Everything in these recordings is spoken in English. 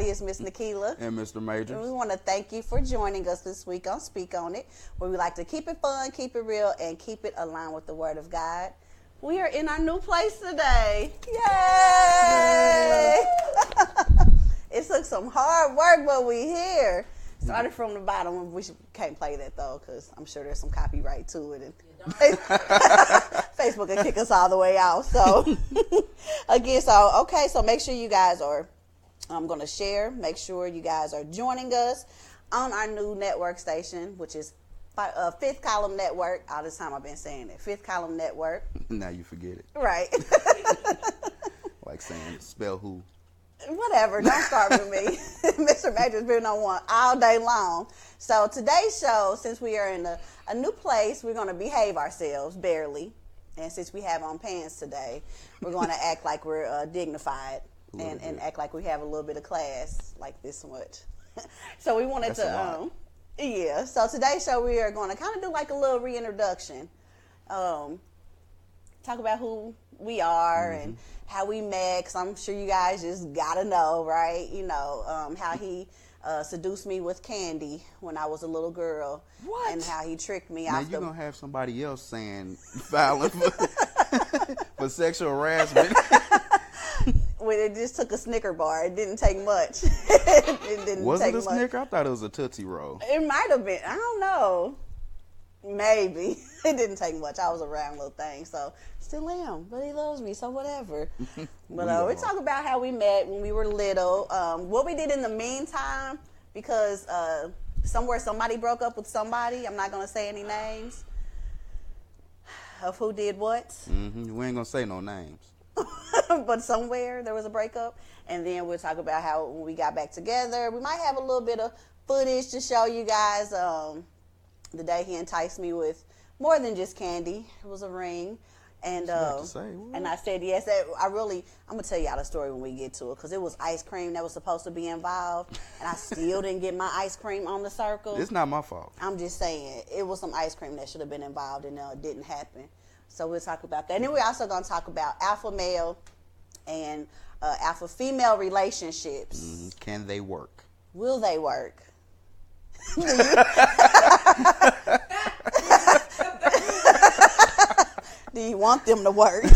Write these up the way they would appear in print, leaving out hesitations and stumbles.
everybody. It's Miss Nikila. And Mr. Majors. And we want to thank you for joining us this week on Speak On It, where we like to keep it fun, keep it real, and keep it aligned with the Word of God. We are in our new place today. Yay! It took some hard work, but we here. Started from the bottom. We can't play that, though, because I'm sure there's some copyright to it. And Facebook will kick us all the way out. So, again, so make sure you guys are going to share. Make sure you guys are joining us on our new network station, which is Fifth Column Network. All this time I've been saying it. Fifth Column Network. Now you forget it. Right. Like saying, spell who. Whatever, don't start with me. Mr. Major's been on one all day long. So today's show, since we are in a new place, we're going to behave ourselves, barely. And since we have on pants today, we're going to act like we're dignified and act like we have a little bit of class, like this much. So we wanted to, yeah. So today's show, we are going to kind of do like a little reintroduction. Talk about who we are and how we met, because I'm sure you guys just got to know, right? You know, how he seduced me with candy when I was a little girl. What? And how he tricked me now off you're going to have somebody else saying, filing for sexual harassment. Well, it just took a Snicker bar. It didn't take much. It didn't was take it a much. Snicker? I thought it was a Tootsie Roll. It might have been. I don't know. Maybe. It didn't take much. I was a round little thing, so still am. But he loves me, so whatever. But we talk about how we met when we were little, what we did in the meantime, because somewhere somebody broke up with somebody. I'm not going to say any names of who did what. We ain't going to say no names. But somewhere there was a breakup. And then we'll talk about how when we got back together, we might have a little bit of footage to show you guys. The day he enticed me with more than just candy. It was a ring. And and I said yes. I'm gonna tell y'all the story when we get to it, because it was ice cream that was supposed to be involved, and I still didn't get my ice cream on the circle. It's not my fault. I'm just saying it was some ice cream that should have been involved, and it didn't happen. So we'll talk about that. And then we're also gonna talk about alpha male and alpha female relationships. Can they work? Will they work? Do you want them to work? We're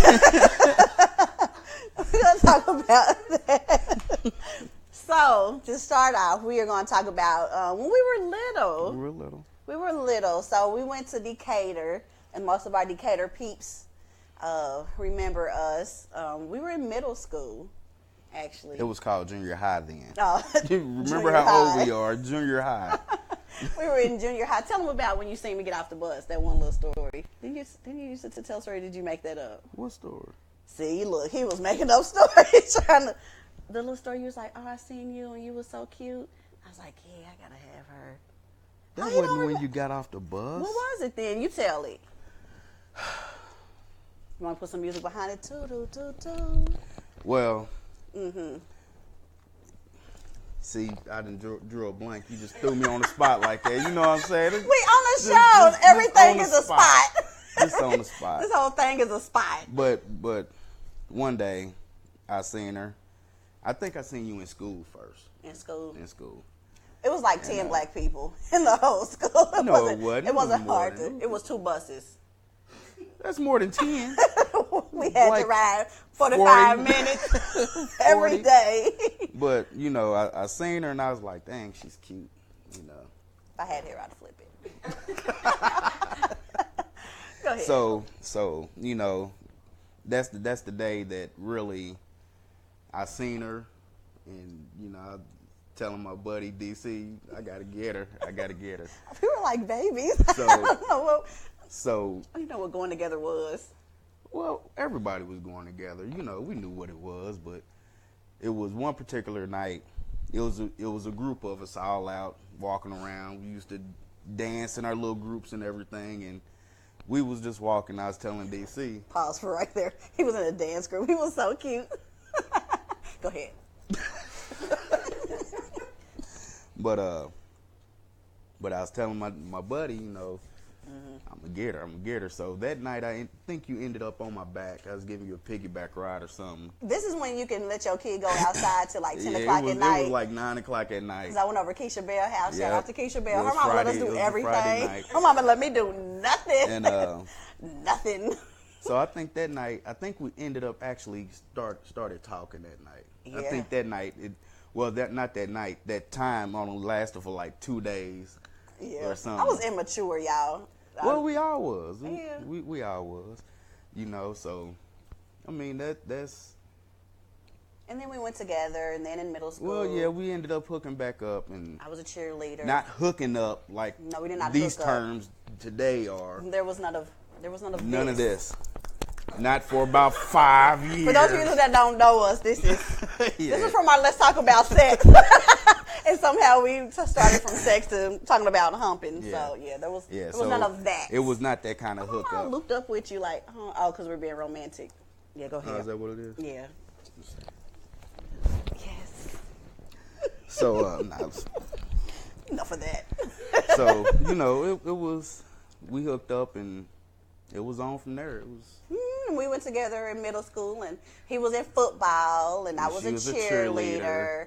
going to talk about that. So, to start off, we are going to talk about when we were little. We were little. So, we went to Decatur, and most of our Decatur peeps remember us. We were in middle school, actually. It was called junior high then. Oh, Remember how old we are, junior high. We were in junior high. Tell them about when you seen me get off the bus, that one little story. Didn't you use it to tell a story? Did you make that up? What story? See, look, he was making up stories. The little story, you was like, oh, I seen you and you was so cute. I was like, yeah, I got to have her. That wasn't when you got off the bus. What was it then? You tell it. You want to put some music behind it? Well, see, I done drew a blank. You just threw me on the spot like that. You know what I'm saying? We on the show. Everything is a spot. Just on the spot. This whole thing is a spot. But one day, I seen her. I think I seen you in school first. In school. It was like 10 black people in the whole school. No, it wasn't. It wasn't hard. It was 2 buses. That's more than 10. We had to ride 45 minutes every day. But, you know, I seen her and I was like, dang, she's cute, you know. If I had hair, I'd flip it. Go ahead. So, you know, that's the day that really I seen her, and, you know, I telling my buddy DC, I gotta get her. We were like babies. So you know what going together was? Well, everybody was going together. You know, we knew what it was, but it was one particular night. It was a group of us all out walking around. We used to dance in our little groups and everything, and we was just walking. I was telling DC. Pause for right there. He was in a dance group. He was so cute. Go ahead. But I was telling my buddy, you know, I'm gonna get her. So that night, I think you ended up on my back. I was giving you a piggyback ride or something. This is when you can let your kid go outside till like 10 Yeah, o'clock at night. It was like 9 o'clock at night. Because I went over to Keisha Bell's house. Shout Yep. out to Keisha Bell. It was Her mama let us Friday- it do was a Friday everything. night. Her mama let me do nothing. And Nothing. so I think that night, we ended up actually started talking that night. I Yeah. think that night, not that night, that time only lasted for like 2 days or something. I was immature, y'all. Well, we all was. Yeah. We all was. You know, so I mean that's. And then we went together, and then in middle school. Well, yeah, we ended up hooking back up, and I was a cheerleader. not hooking up like No, we did not these hook up. terms today are. There was none of None of this. Not for about 5 years. For those of you that don't know us, this is Yeah. this is from our Let's Talk About Sex. And somehow we started from sex to talking about humping. Yeah. So yeah, there was so none of that. It was not that kind of I hookup. looked up with you like, because we're being romantic. Yeah, go ahead. Oh, is that what it is? Yeah. Yes. So, Enough of that. so you know, it was. We hooked up and it was on from there. It was. We went together in middle school, and he was in football, and I was She a was a cheerleader. cheerleader.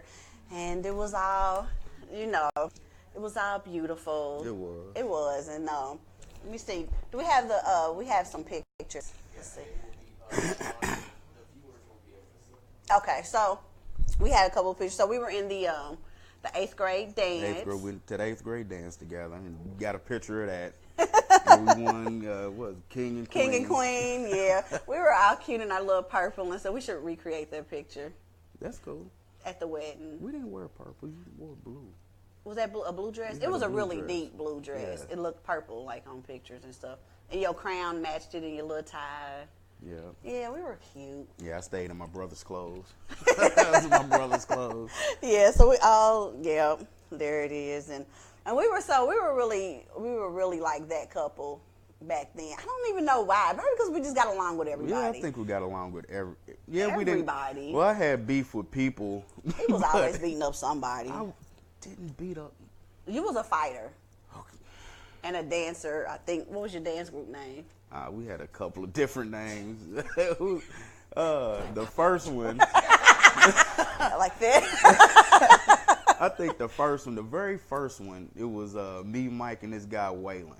And it was all, it was all beautiful. It was. It was, and let me see. Do we have we have some pictures. Let's see. Okay, so we had a couple of pictures. So we were in the 8th grade dance. We went to the 8th grade dance together and got a picture of that. And we won, King and Queen. King and Queen, yeah. We were all cute in our little purple, and so we should recreate that picture That's cool. at the wedding. We didn't wear purple. You wore blue. Was that a blue dress? We It was had a a blue really dress. deep blue dress. Yeah. It looked purple, like on pictures and stuff. And your crown matched it, and your little tie. Yeah. Yeah, we were cute. Yeah, I stayed in my brother's clothes. That was my brother's clothes. Yeah, so we all, there it is, and we were really like that couple back then. I don't even know why, maybe because we just got along with everybody. Yeah, I think we got along with we didn't. Everybody. Well, I had beef with people. He was but always beating up somebody. I didn't beat up. You was a fighter Okay. and a dancer. I think. What was your dance group name? We had a couple of different names. The first one, Like that. I think the very first one, it was me, Mike, and this guy Waylon.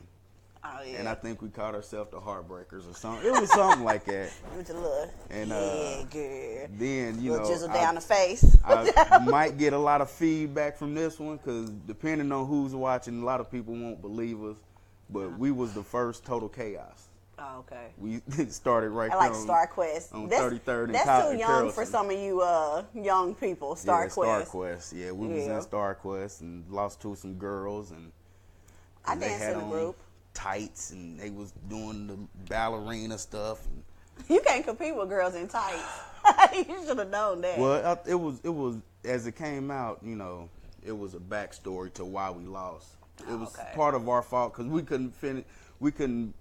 Oh yeah. And I think we called ourselves the Heartbreakers or something. It was something like that. With your little, And, yeah, girl. Then, Little jizzle down the face. I might get a lot of feedback from this one because depending on who's watching, a lot of people won't believe us. But we was the first Total Chaos. Oh, okay. We started right I like there Star Quest. on That's 33rd and That's too young Carrollton. for some of you young people. Star Quest. Star Quest. Yeah, we was Yeah. in Star Quest and lost to some girls and I they danced had in the on group. tights and they was doing the ballerina stuff. And, You can't compete with girls in tights. You should have known that. well, it was as it came out, it was a backstory to why we lost. It was okay. part of our fault because we couldn't finish. We couldn't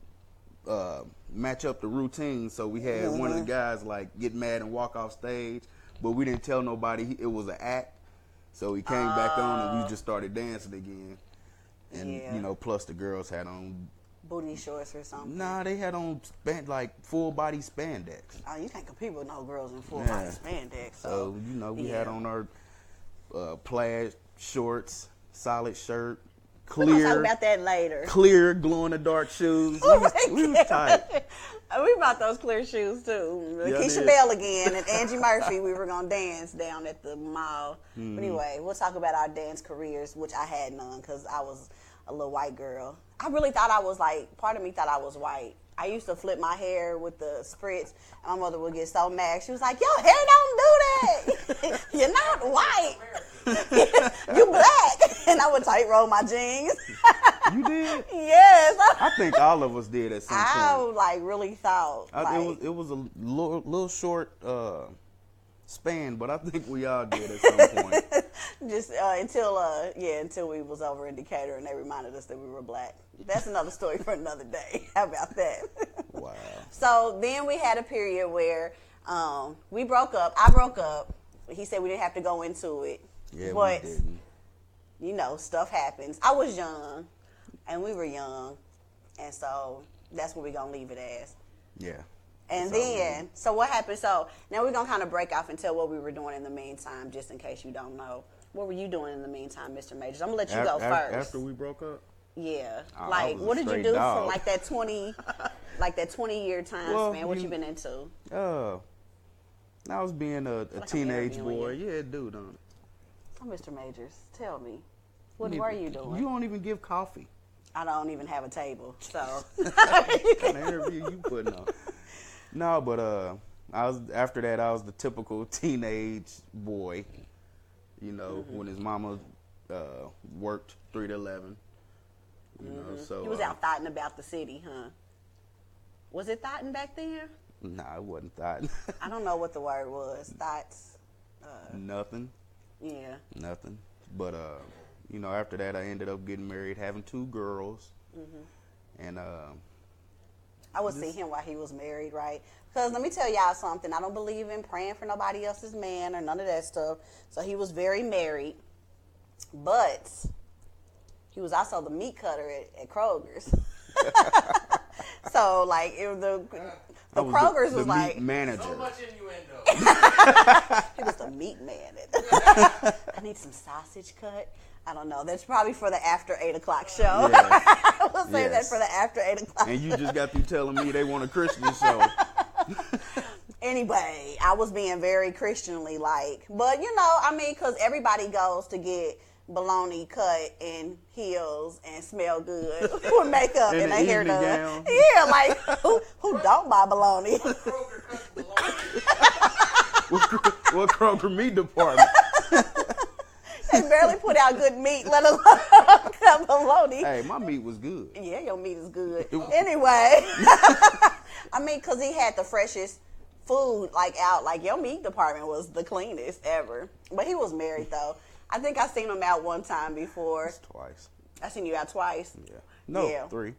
match up the routine, so we had one of the guys get mad and walk off stage, but we didn't tell nobody it was an act. So he came back on and we just started dancing again. And Yeah. plus the girls had on. Booty shorts or something. Nah, they had on full body spandex. Oh, you can't compete with no girls in full Yeah. body spandex. So we had yeah. on our plaid shorts, solid shirt, We're gonna talk clear, about that later. clear glow in the dark shoes. We was tight. We bought those clear shoes too. Yeah, I Keisha did. Bell again and Angie Murphy. We were gonna dance down at the mall. Mm-hmm. But anyway, we'll talk about our dance careers, which I had none because I was a little white girl. I really thought I was part of me thought I was white. I used to flip my hair with the spritz, and my mother would get so mad. She was like, "Your hair don't do that. You're not white. You black." And I would tight roll my jeans. You did? Yes. I think all of us did at some point. I really thought. It was a little short span, but I think we all did at some point. Just until we was over in Decatur and they reminded us that we were black. That's another story for another day. How about that? Wow. So then we had a period where we broke up. I broke up. He said we didn't have to go into it. Yeah, but, we didn't. stuff happens. I was young, and we were young. And so that's what we're going to leave it as. Yeah. And then, so what happened? So now we're going to kind of break off and tell what we were doing in the meantime, just in case you don't know. What were you doing in the meantime, Mr. Majors? I'm going to let you go first. After we broke up? Yeah. I Like, was a what did you straight do dog. from like that 20-year time Well, span? What you been into? I was being a I'm teenage interviewing boy. you. Yeah, dude. On it. Oh, Mr. Majors, tell me. What were you doing? You don't even give coffee. I don't even have a table, so. What kind of interview you putting on? No, but after that I was the typical teenage boy. You know, when his mama worked 3 to 11. You know, so He was out thotting about the city, huh? Was it thotting back then? Nah, it wasn't thought. I don't know what the word was. Thots. Nothing. Yeah. Nothing. But you know, after that I ended up getting married, having 2 girls. And I would see him while he was married, right? Because let me tell y'all something. I don't believe in praying for nobody else's man or none of that stuff. So he was very married. But he was also the meat cutter at Kroger's. So, like, it was the Kroger's was the like... meat manager. So much innuendo. He was the meat man. I need some sausage cut. I don't know. That's probably for the after 8 o'clock show. Yes. We'll save that Yes. for the after 8 o'clock. And you just got through telling me they want a Christian show. Anyway, I was being very Christianly like, but you know, I mean, because everybody goes to get bologna cut and heels and smell good with makeup In and the their hair evening done. gown. Yeah, like who don't buy bologna? Kroger cuts bologna. What Kroger meat department? They barely put out good meat, let alone cut bologna. Hey, my meat was good. Yeah, your meat is good. Anyway, I mean, because he had the freshest food, like, out. Like, your meat department was the cleanest ever. But he was married, though. I think I seen him out one time before. Twice. I seen you out twice. Yeah. No, Yeah. 3.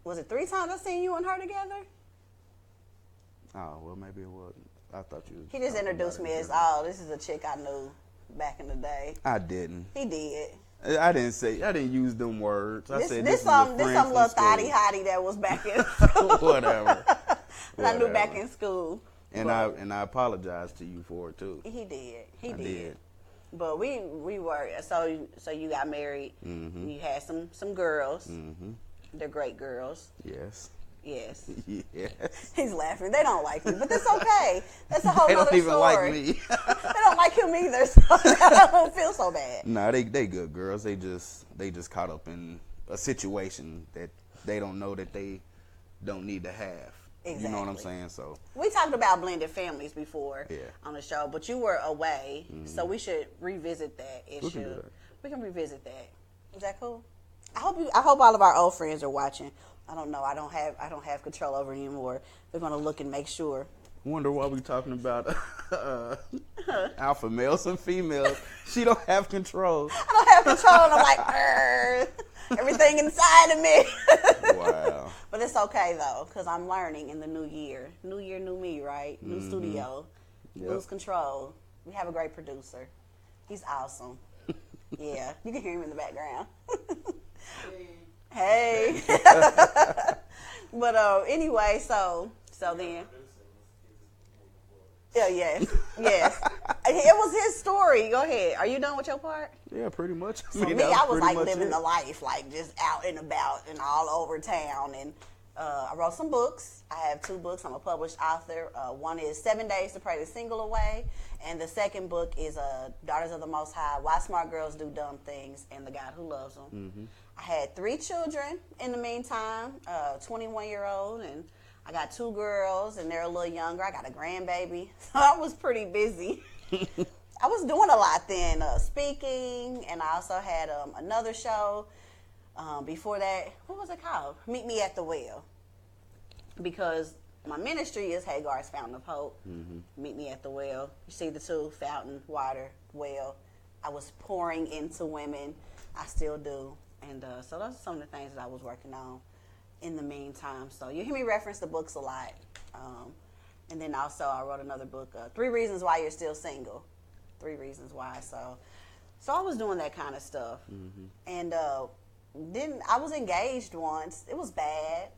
Was it 3 times I seen you and her together? Oh, well, maybe it wasn't. I thought you. He just talking introduced about me it as, different. oh, this is a chick I knew back in the day. I didn't. He did. I didn't use them words. I said This is some a friend little from school. thotty hottie that was back in school. Whatever. that I knew back Whatever. in school. And But I apologize to you for it too. he did. He I did. did. But we were so you got married. Mm-hmm. You had some girls. Mm-hmm. They're great girls. Yes. Yes. Yes. He's laughing. They don't like me, but that's okay. That's a whole They other don't even story. like me. They don't like him either, so I don't feel so bad. Nah, they good girls. They just caught up in a situation that they don't know that they don't need to have. You know what I'm Exactly. saying? So We talked about blended families before Yeah. on the show, but you were away, so we should revisit that issue. can do that. We can revisit that. Is that cool? I hope all of our old friends are watching. I don't know. I don't have control over it anymore. We're gonna look and make sure. wonder why we talking about alpha males and females. She don't have control. I don't have control. And I'm like, "Arr." Everything inside of me. Wow. But it's okay though, because I'm learning in the new year. New year, new me, right? New studio. Yep. Lose control. We have a great producer. He's awesome. Yeah, you can hear him in the background. Hey. But anyway, so then. Yeah, yes. It was his story. Go ahead. Are you done with your part? Yeah, pretty much. For me, that I was pretty like much living it. the life, like just out and about and all over town. And I wrote some books. I have 2 books. I'm a published author. One is 7 Days to Pray the Single Away. And the second book is Daughters of the Most High, Why Smart Girls Do Dumb Things and the God Who Loves Them. Mm-hmm. I had 3 children in the meantime, 21-year-old, and I got 2 girls, and they're a little younger. I got a grandbaby. So I was pretty busy. I was doing a lot then, speaking, and I also had another show before that. What was it called? Meet Me at the Well. Because my ministry is Hagar's Fountain of Hope. Mm-hmm. Meet Me at the Well. You see the 2, fountain, water, well. I was pouring into women. I still do. And so those are some of the things that I was working on in the meantime. So you hear me reference the books a lot. And then also I wrote another book, 3 Reasons Why You're Still Single. 3 Reasons Why. So I was doing that kind of stuff. Mm-hmm. And I was engaged once. It was bad.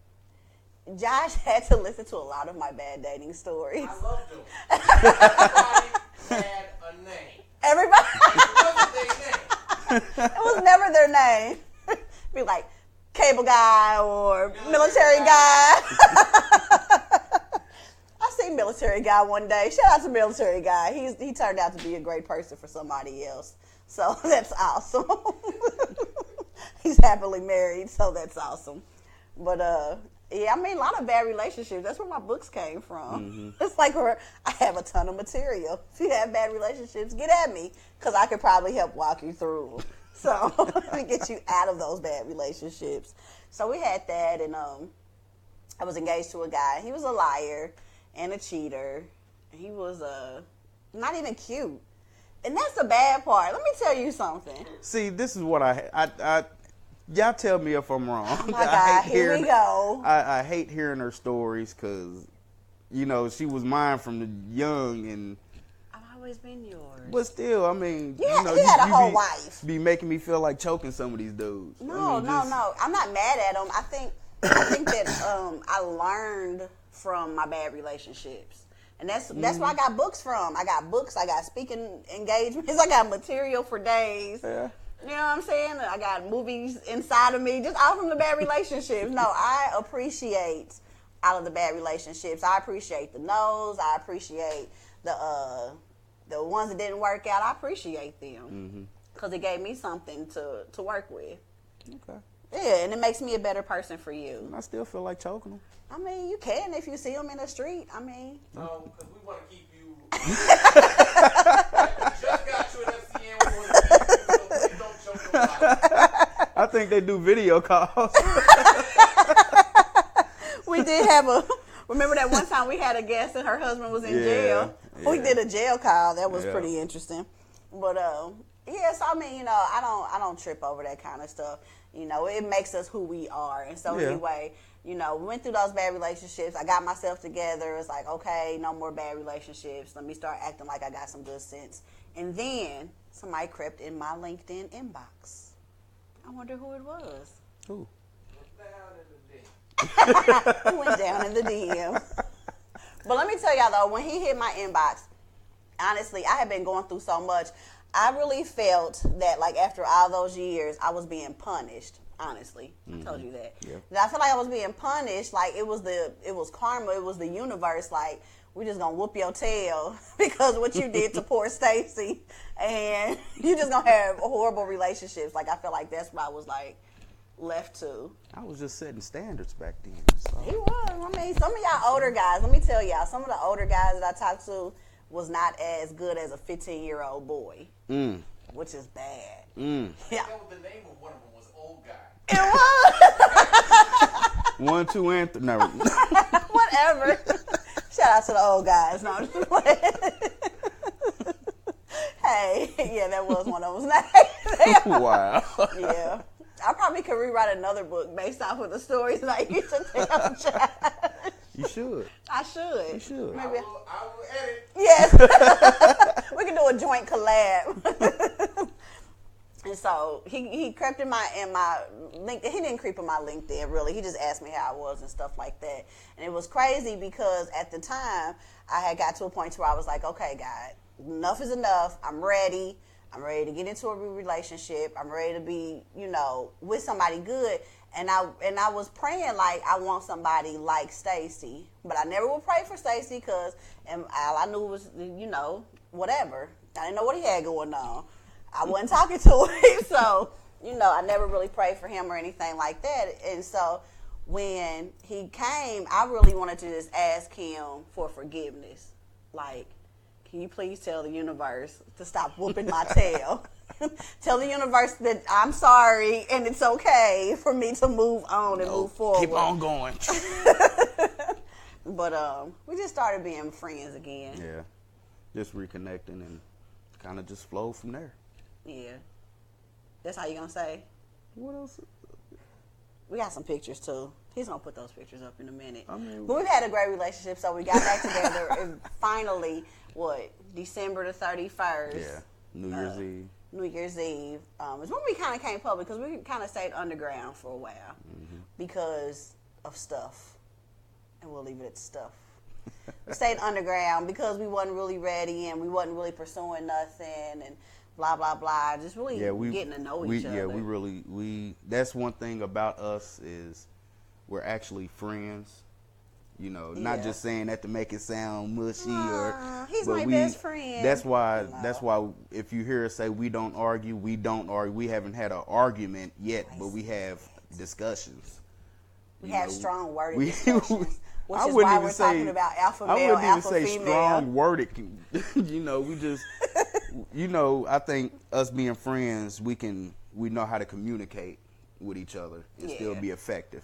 Josh had to listen to a lot of my bad dating stories. I loved them. Everybody had a name. Everybody, It wasn't their name. it was never their name. Be like cable guy or military guy. I seen military guy one day. Shout out to military guy. He turned out to be a great person for somebody else. So that's awesome. He's happily married, so that's awesome. But yeah, I mean, a lot of bad relationships. That's where my books came from. It's like where I have a ton of material. If you have bad relationships, get at me, because I could probably help walk you through them. So to get you out of those bad relationships. So we had that, and I was engaged to a guy. He was a liar and a cheater. He was not even cute. And that's the bad part. Let me tell you something. See, this is what I y'all tell me if I'm wrong. Oh my God, here we go. I hate hearing her stories because, you know, she was mine from the young, and I've always been yours. but still, I mean, You you know, had a whole be, wife. be making me feel like choking some of these dudes. No, I mean, no. I'm not mad at them. I think that I learned from my bad relationships. And that's where I got books from. I got books, I got speaking engagements, I got material for days. Yeah. You know what I'm saying? I got movies inside of me, just all from the bad relationships. No, I appreciate all of the bad relationships. I appreciate the no's. I appreciate the ones that didn't work out. I appreciate them because it gave me something to work with. Okay. Yeah, and it makes me a better person for you. And I still feel like choking them. I mean, you can if you see them in the street. I mean, No, because we want to keep you. Just got you an FCN. We want to keep you, so please don't choke nobody. I think they do video calls. we did have remember that one time we had a guest and her husband was in jail? We yeah. did a jail call. That was Yeah. pretty interesting. But, yes, I mean, you know, I don't trip over that kind of stuff. You know, it makes us who we are. And so Yeah. anyway, you know, we went through those bad relationships. I got myself together. It's like, okay, no more bad relationships. Let me start acting like I got some good sense. And then somebody crept in my LinkedIn inbox. I wonder who it was. Ooh. It went down in the DM. But let me tell y'all though, when he hit my inbox, honestly, I had been going through so much. I really felt that, like, after all those years, I was being punished. Honestly, I told you that. Yeah. And I feel like I was being punished. Like it was karma. It was the universe. Like, we're just gonna whoop your tail because what you did to poor Stacy, and you're just gonna have horrible relationships. Like, I feel like that's what I was like left to. I was just setting standards back then. So. He was. I mean, some of y'all older guys, let me tell y'all, some of the older guys that I talked to was not as good as a 15-year-old boy, which is bad. Yeah. That was the name of one of them was Old Guy. It was. 1, 2, and 3. No. Whatever. Shout out to the old guys. No, I'm just playing. Hey, yeah, that was one of those names. Wow. Yeah. I probably could rewrite another book based off of the stories that I used to tell Josh. You should. I should. You should. Maybe. I will edit. Yes. We can do a joint collab. And so he crept in my LinkedIn. He didn't creep in my LinkedIn, really. He just asked me how I was and stuff like that. And it was crazy because at the time I had got to a point where I was like, okay, God, enough is enough. I'm ready. I'm ready to get into a relationship. I'm ready to be, you know, with somebody good. And I was praying like I want somebody like Stacy, but I never would pray for Stacy because all I knew was, you know, whatever. I didn't know what he had going on. I wasn't talking to him, so, you know, I never really prayed for him or anything like that. And so when he came, I really wanted to just ask him for forgiveness. Like, can you please tell the universe to stop whooping my tail? Tell the universe that I'm sorry and it's okay for me to move on and move forward. Keep on going. But we just started being friends again. Yeah. Just reconnecting and kind of just flow from there. Yeah. That's how you gonna say? What else? We got some pictures too. He's gonna put those pictures up in a minute. I mean, but we've had a great relationship, so we got back together and finally, December the 31st. Yeah. New Year's Eve. New Year's Eve is when we kind of came public because we kind of stayed underground for a while because of stuff. And we'll leave it at stuff. We stayed underground because we wasn't really ready and we wasn't really pursuing nothing and blah, blah, blah. Just really getting to know each other. Yeah, that's one thing about us is we're actually friends. You know, not just saying that to make it sound mushy he's my best friend. That's why if you hear us say we don't argue, we don't argue. We haven't had an argument yet, but we have discussions. We have strong worded discussions. Which is wouldn't why even we're say, talking about alpha male, I wouldn't even alpha say female. strong worded. You know, we just, you know, I think us being friends, we know how to communicate with each other and still be effective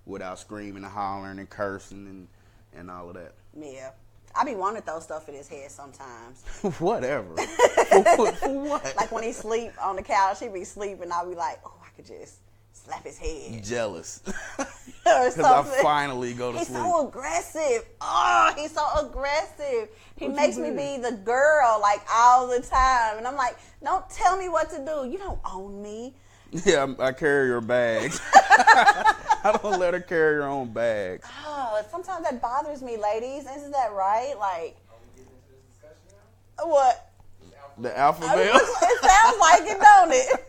without screaming and hollering and cursing and all of that. Yeah. I be wanting to throw stuff in his head sometimes. Whatever. For what? Like when he sleep on the couch, he be sleeping, I'll be like, oh, I could just slap his head. Jealous. Or Because I something. finally go to He's sleep. so aggressive. Oh, he's so aggressive. He makes me be the girl like all the time. And I'm like, don't tell me what to do. You don't own me. Yeah, I carry her bags. I don't let her carry her own bags. Oh, sometimes that bothers me, ladies. Isn't that right? Like, Are we getting into this discussion now? what? The alpha I mean, male. it sounds like it, don't it?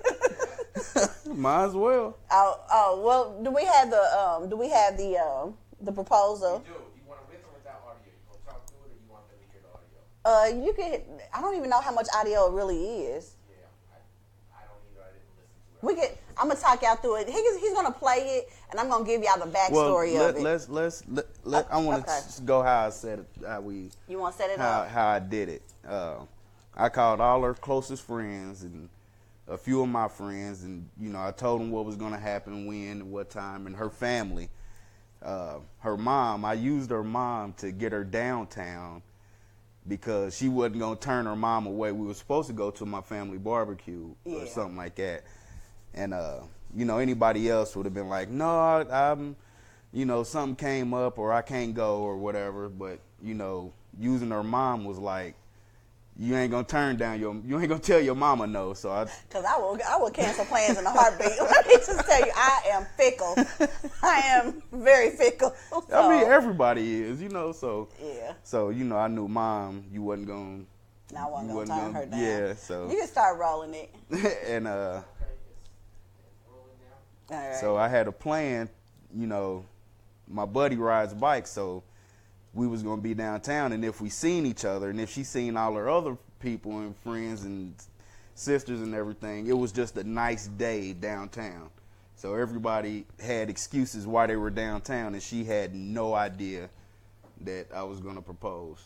Might as well. Oh, well, do we have the proposal? Do you want it with or without audio? You want to talk through it or you want them to hear the audio? You can. I don't even know how much audio it really is. Yeah, I don't either. I didn't listen to it. I'm gonna talk y'all through it. He's gonna play it, and I'm gonna give y'all the backstory of it. I want to Okay. go how I said it, You want to set it up? how I did it. I called all her closest friends and a few of my friends, and you know I told them what was going to happen, when, and what time, and her family. Her mom, I used her mom to get her downtown because she wasn't going to turn her mom away. We were supposed to go to my family barbecue or something like that. And, you know, anybody else would have been like, no, I'm, you know, something came up or I can't go or whatever. But, you know, using her mom was like, you ain't going to turn down you ain't going to tell your mama no. So Because I will cancel plans in a heartbeat. Let me just tell you, I am fickle. I am very fickle. I mean, everybody is, you know, so. Yeah. So, you know, I knew Mom, you wasn't going And I wasn't going to turn her down. Yeah, so. You can start rolling it. And, Okay, it's rolling now. All right. so I had a plan, you know, my buddy rides bikes, so we was going to be downtown, and if we seen each other, and if she seen all her other people and friends and sisters and everything, it was just a nice day downtown. So everybody had excuses why they were downtown, and she had no idea that I was going to propose.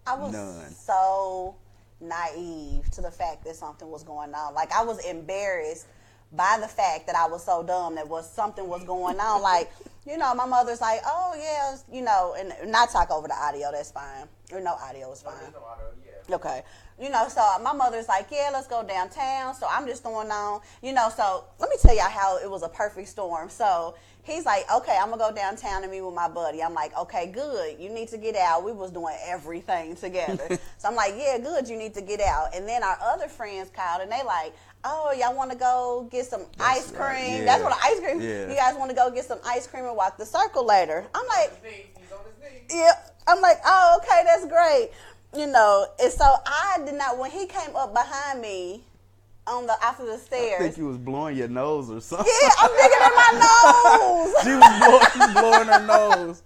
I was None. so naive to the fact that something was going on. Like, I was embarrassed by the fact that I was so dumb that something was going on. Like, you know, my mother's like, oh, yeah, you know, and not talk over the audio, that's fine. Or no audio is fine. There's no audio, yeah. Okay. You know, so my mother's like, yeah, let's go downtown. So I'm just throwing on, you know, so let me tell y'all how it was a perfect storm. So he's like, okay, I'm going to go downtown and meet with my buddy. I'm like, okay, good. You need to get out. We was doing everything together. So I'm like, yeah, good. You need to get out. And then our other friends called and they like, oh, y'all want to go get some ice cream? right, yeah. That's what ice cream. Yeah. You guys want to go get some ice cream and walk the circle later? I'm like, He's on his knees. yeah. I'm like, oh, okay, that's great. You know, and so I did not, when he came up behind me after the I stairs. think you was blowing your nose or something. Yeah, I'm digging in my nose. She was blowing her nose.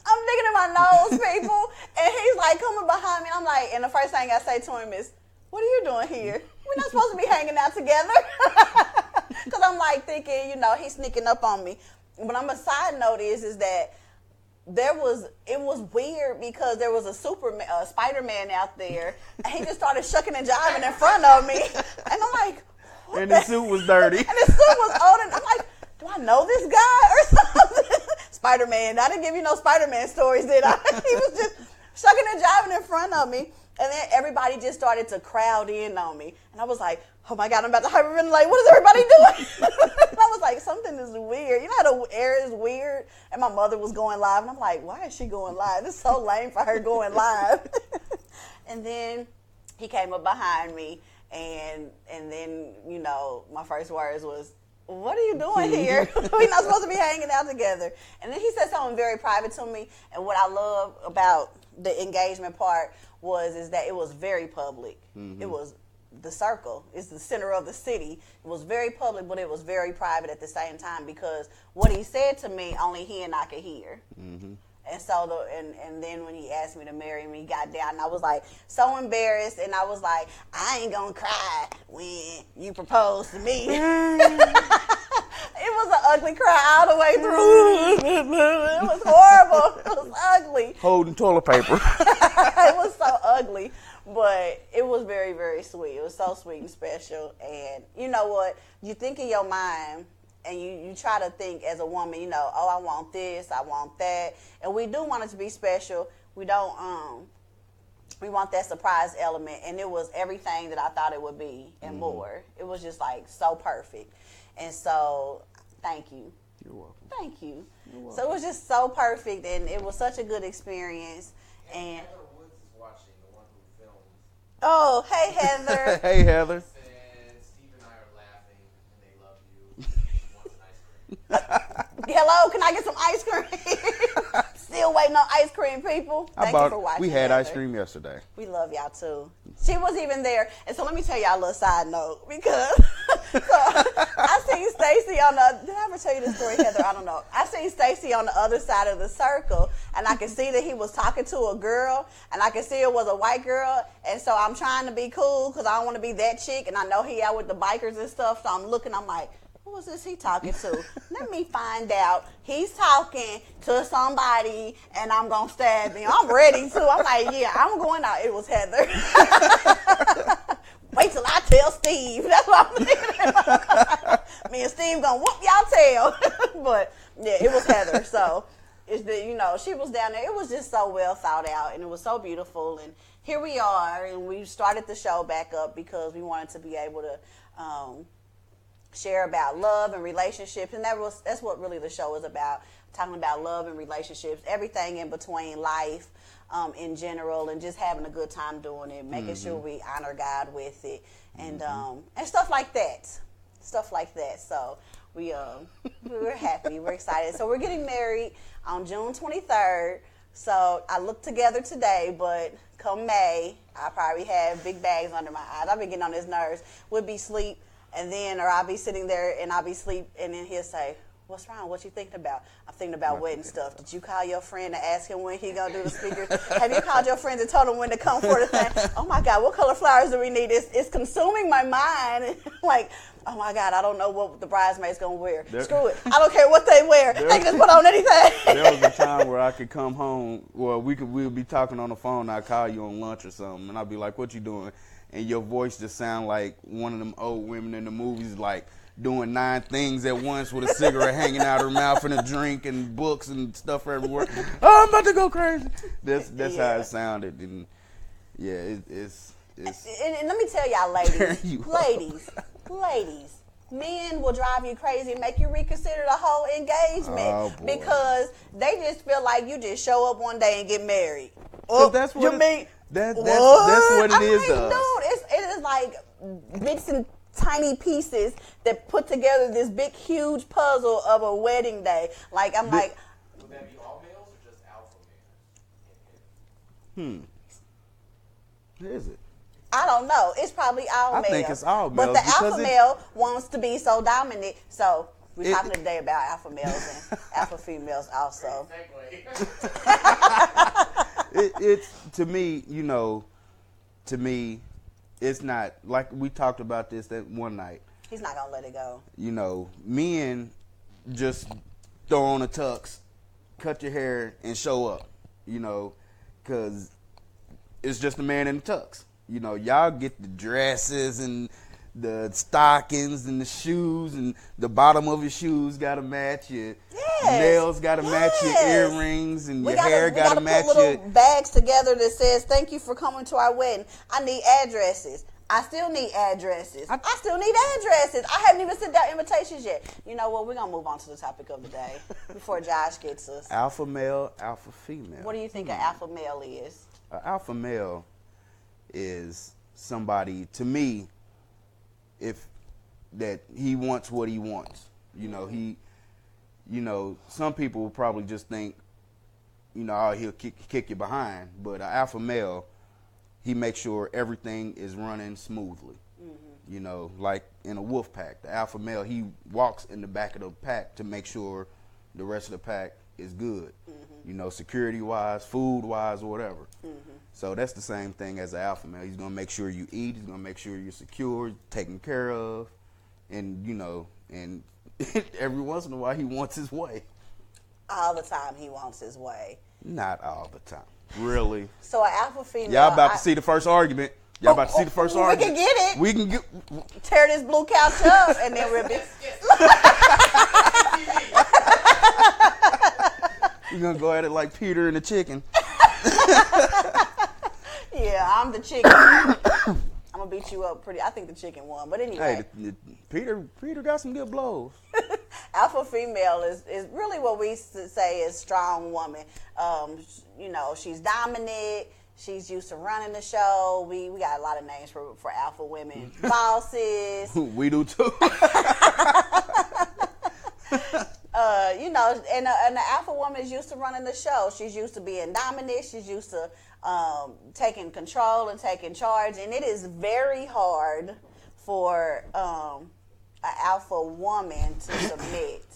I'm digging in my nose, people. And he's like coming behind me. I'm like, and the first thing I say to him is, what are you doing here? We're not supposed to be hanging out together. Because I'm like thinking, you know, he's sneaking up on me. But a side note is that it was weird because there was a Spider-Man out there, and he just started shucking and jiving in front of me. And I'm like, what And the the suit was dirty. And his suit was old, and I'm like, do I know this guy or something? Spider-Man. I didn't give you no Spider-Man stories, did I? He was just shucking and jiving in front of me. And then everybody just started to crowd in on me. And I was like, oh my God, I'm about to hyperventilate. What is everybody doing? And I was like, something is weird. You know how the air is weird? And my mother was going live. And I'm like, why is she going live? It's so lame for her going live. And then he came up behind me. And then, my first words was, what are you doing here? We're not supposed to be hanging out together. And then he said something very private to me. And what I love about the engagement part is that it was very public. It was the circle. It's the center of the city. It was very public, but it was very private at the same time, because what he said to me, only he and I could hear. And so, and then when he asked me to marry him, he got down, and I was like so embarrassed, and I was like, I ain't gonna cry when you propose to me. It was an ugly cry all the way through. It was horrible. It was ugly. Holding toilet paper. It was so ugly, but it was very, very sweet. It was so sweet and special. And you know what? You think in your mind, and you try to think as a woman, oh, I want this, I want that. And we do want it to be special. We don't, we want that surprise element. And it was everything that I thought it would be and more. It was just like so perfect. And so, thank you. You're welcome. Thank you. You're welcome. So it was just so perfect, and it was such a good experience. And Heather Woods is watching, the one who filmed. oh, hey Heather. Hey, Heather. And Steve and I are laughing, and they love you. She wants an ice cream. Hello, can I get some ice cream? Still waiting on ice cream, people. Thank you for watching. We had Heather. ice cream yesterday. We love y'all too. She was even there, and so let me tell y'all a little side note, because so I seen Stacy on the. Did I ever tell you this story, Heather? I don't know. I seen Stacy on the other side of the circle, and I could see that he was talking to a girl, and I could see it was a white girl, and so I'm trying to be cool because I don't want to be that chick, and I know he out with the bikers and stuff, so I'm looking. I'm like, who is this he talking to? Let me find out. He's talking to somebody, and I'm going to stab him. I'm ready to. I'm like, yeah, I'm going out. It was Heather. Wait till I tell Steve. That's what I'm thinking. Me and Steve going to whoop y'all tail. But, yeah, it was Heather. So, she was down there. It was just so well thought out, and it was so beautiful. And here we are, and we started the show back up because we wanted to be able to share about love and relationships, and that's what really the show is about, talking about love and relationships, everything in between life in general, and just having a good time doing it, making sure we honor God with it, and stuff like that. So we're happy, we're excited. So we're getting married on June 23rd. So I look together today, but come May, I probably have big bags under my eyes. I've been getting on his nerves. We'll be asleep. And then, or I'll be sitting there and I'll be asleep, and then he'll say, what's wrong? What you thinking about? I'm thinking about wedding stuff. Did you call your friend to ask him when he gonna do the speakers? Have you called your friends and told them when to come for the thing? Oh my God, what color flowers do we need? It's consuming my mind. Like, oh my God, I don't know what the bridesmaids gonna wear. Screw it. I don't care what they wear. They can just put on anything. There was a time where I could come home, well, we'll be talking on the phone, I'd call you on lunch or something, and I'd be like, what you doing? And your voice just sound like one of them old women in the movies, like doing 9 things at once with a cigarette hanging out her mouth and a drink and books and stuff everywhere. Oh, I'm about to go crazy. That's how it sounded. And yeah, it's. And let me tell y'all, ladies, men will drive you crazy and make you reconsider the whole engagement because they just feel like you just show up one day and get married. Oh, that's what you mean. That's what it is. Dude, it is like bits and tiny pieces that put together this big, huge puzzle of a wedding day. Like, I'm like. Would that be all males or just alpha males? Is it? I don't know. It's probably all males. I think it's all males. But the alpha male wants to be so dominant. So we're talking today about alpha males and alpha females also. It's to me, it's not like we talked about this that one night. He's not gonna let it go. Men just throw on a tux, cut your hair, and show up. Because it's just a man in the tux. Y'all get the dresses and the stockings and the shoes, and the bottom of your shoes got to match your nails, got to match your earrings, and your hair got to match your. We gotta put little bags together that says "Thank you for coming to our wedding." I need addresses. I still need addresses. I haven't even sent out invitations yet. You know what? We're gonna move on to the topic of the day before Josh gets us. Alpha male, alpha female. What do you think an alpha male is? An alpha male is somebody, to me, if that he wants what he wants. Some people will probably just think, oh, he'll kick you behind. But an alpha male, he makes sure everything is running smoothly. Like in a wolf pack, the alpha male, he walks in the back of the pack to make sure the rest of the pack is good. Security-wise, food-wise, or whatever. So that's the same thing as an alpha male. He's going to make sure you eat. He's going to make sure you're secure, taken care of. And, and every once in a while, he wants his way. All the time he wants his way. Not all the time. Really? So an alpha female. Y'all about to see the first argument. Y'all about to see the first argument. We can get it. We can get. Tear this blue couch up and then we'll be. We're going to go at it like Peter and the chicken. Yeah, I'm the chicken. I'm going to beat you up pretty. I think the chicken won. But anyway. Hey, Peter got some good blows. Alpha female is really what we say is strong woman. She's dominant. She's used to running the show. We got a lot of names for alpha women. Bosses. We do too. And the alpha woman is used to running the show. She's used to being dominant. She's used to taking control and taking charge. And it is very hard for an alpha woman to submit.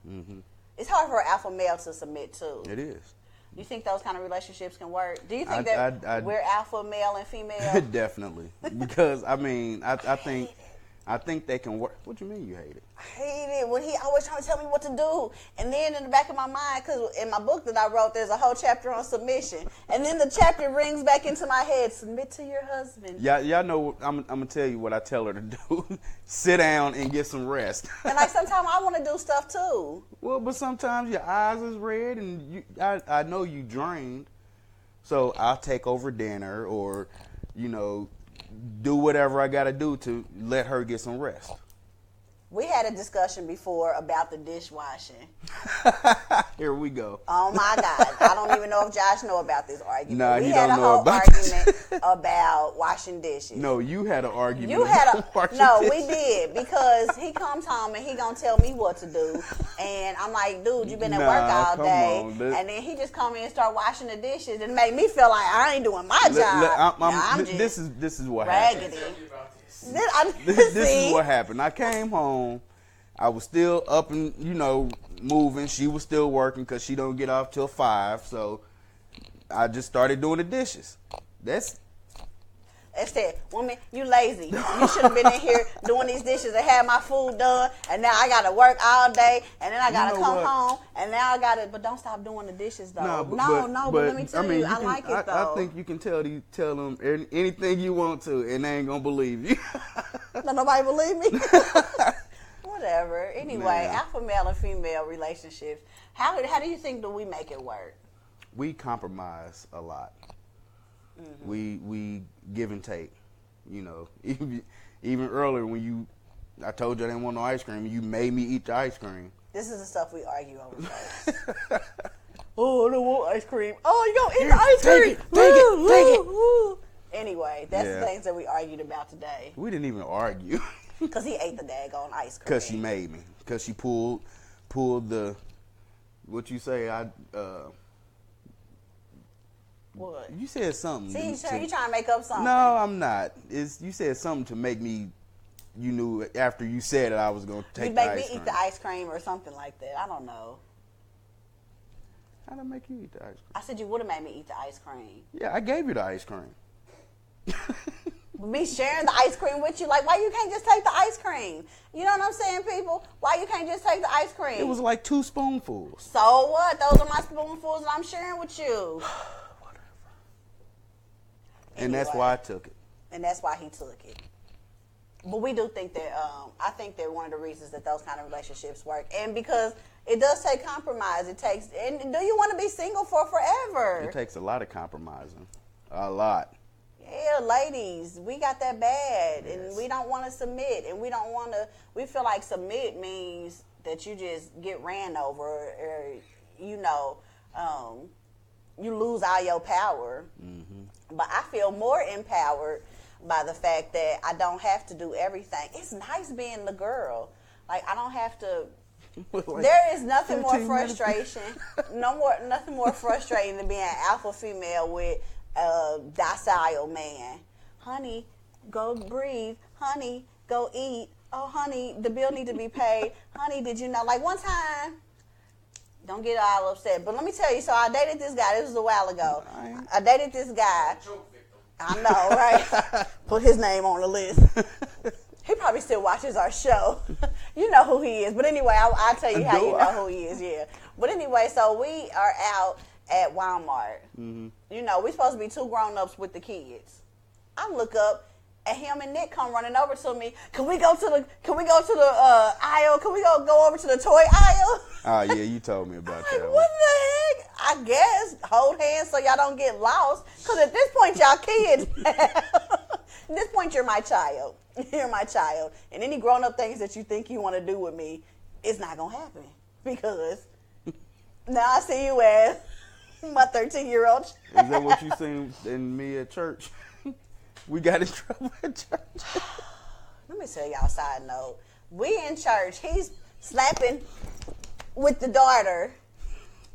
Mm-hmm. It's hard for an alpha male to submit too. It is. You think those kind of relationships can work? Do you think that we're alpha male and female? Definitely. Because I think they can work. What do you mean you hate it? I hate it when he always trying to tell me what to do. And then in the back of my mind, because in my book that I wrote, there's a whole chapter on submission. And then the chapter rings back into my head, submit to your husband. Y'all know, I'm going to tell you what I tell her to do. Sit down and get some rest. And sometimes I want to do stuff too. Well, but sometimes your eyes is red and I know you drained. So I'll take over dinner or, do whatever I got to do to let her get some rest. We had a discussion before about the dishwashing. Here we go. Oh my God. I don't even know if Josh know about this argument. No, we he had don't a know whole about argument about washing dishes. No, you had an argument. You had a washing no, dishes. we did because he comes home and he gonna tell me what to do, and I'm like, dude, you been at work all day, and then he just come in and start washing the dishes and make me feel like I ain't doing my job. I'm just this is what raggedy. happened. This is what happened. I came home. I was still up and, moving. She was still working because she don't get off till 5. So I just started doing the dishes. That's said, woman, you lazy. You should have been in here doing these dishes and had my food done. And now I got to work all day. And then I got to come home. And now I got to, but don't stop doing the dishes, though. No, but let me tell you, I like it, though. I think you can tell them anything you want to, and they ain't going to believe you. Don't nobody believe me? Whatever. Anyway, alpha male and female relationships. How do you think do we make it work? We compromise a lot. Mm-hmm. We give and take. Even earlier when I told you I didn't want no ice cream, you made me eat the ice cream. This is the stuff we argue over first. Oh, I don't want ice cream. Oh, you gonna eat the ice cream? Take it. Anyway, that's the things that we argued about today. We didn't even argue. Because he ate the daggone ice cream. Because she made me. Because she pulled the, what you say, what? You said something. See, you trying to make up something. No, I'm not. You said something to make me, you knew after you said it I was going to take the ice cream. You make me eat the ice cream or something like that. I don't know. How did I make you eat the ice cream? I said you would have made me eat the ice cream. Yeah, I gave you the ice cream. Me sharing the ice cream with you, like, why you can't just take the ice cream? You know what I'm saying, people? Why you can't just take the ice cream? It was like 2 spoonfuls. So what? Those are my spoonfuls that I'm sharing with you. Whatever. And that's why I took it. And that's why he took it. But we do think that, I think that one of the reasons that those kind of relationships work, and because it does take compromise, and do you want to be single for forever? It takes a lot of compromising. A lot. Yeah, ladies, we got that bad, and we don't want to submit, and we feel like submit means that you just get ran over, or, you lose all your power. Mm-hmm. But I feel more empowered by the fact that I don't have to do everything. It's nice being the girl. Like, I don't have to. Like There is nothing more 15 minutes. frustration. Nothing more frustrating than being an alpha female with a docile man. Honey, go breathe. Honey, go eat. Oh, honey, the bill need to be paid. Honey, did you know? Like, one time, don't get all upset, but let me tell you. So I dated this guy. This was a while ago. I dated this guy. Choke victim. I know, right? Put his name on the list. He probably still watches our show. You know who he is. But anyway, I'll tell you how you know who he is, yeah. But anyway, so we are out at Walmart. Mm-hmm. You know, we're supposed to be 2 grown-ups with the kids. I look up, and him and Nick come running over to me. Can we go to the aisle? Can we go over to the toy aisle? Oh yeah, you told me about Like, that. what the heck? I guess hold hands so y'all don't get lost. Because at this point, y'all kids. At this point, you're my child. You're my child. And any grown-up things that you think you want to do with me, it's not going to happen. Because now I see you as my 13-year-old Is that what you seen in me at church? We got in trouble at church. Let me tell y'all a side note. We in church. He's slapping with the daughter.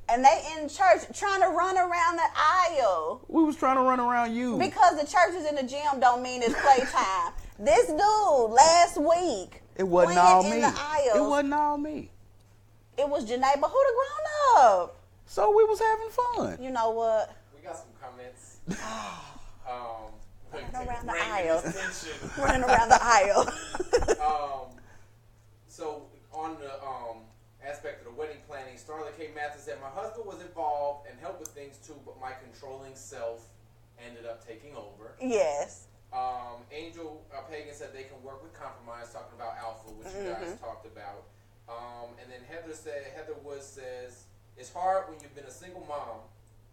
And they in church trying to run around the aisle. We was trying to run around you. Because the church is in the gym don't mean it's playtime. This dude last week It wasn't playing all in me. the aisles. It wasn't all me. It was Janae, but who the grown up? So we was having fun. You know what? We got some comments. Running around the Bring aisle. this tension. Running around the aisle. So on the aspect of the wedding planning, Starla K. Mathis said, my husband was involved and helped with things too, but my controlling self ended up taking over. Yes. Angel Pagan said they can work with compromise, talking about alpha, which you guys talked about. And then Heather Woods says, it's hard when you've been a single mom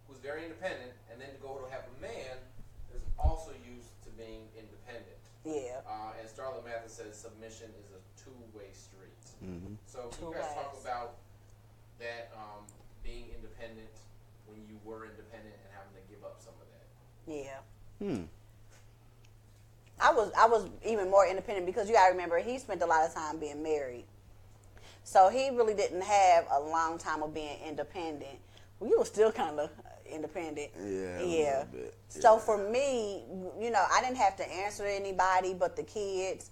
who's very independent, and then to go to have a man who's also used to being independent. Yeah. And Starla Mathis says submission is a two-way street. Mm-hmm. So can Two you guys talk ways. about that, being independent when you were independent and having to give up some of that? Yeah. Hmm. I was even more independent because you gotta remember he spent a lot of time being married. So he really didn't have a long time of being independent. Well, you were still kind of independent. Yeah. A Yeah. little bit. So for me, you know, I didn't have to answer to anybody but the kids.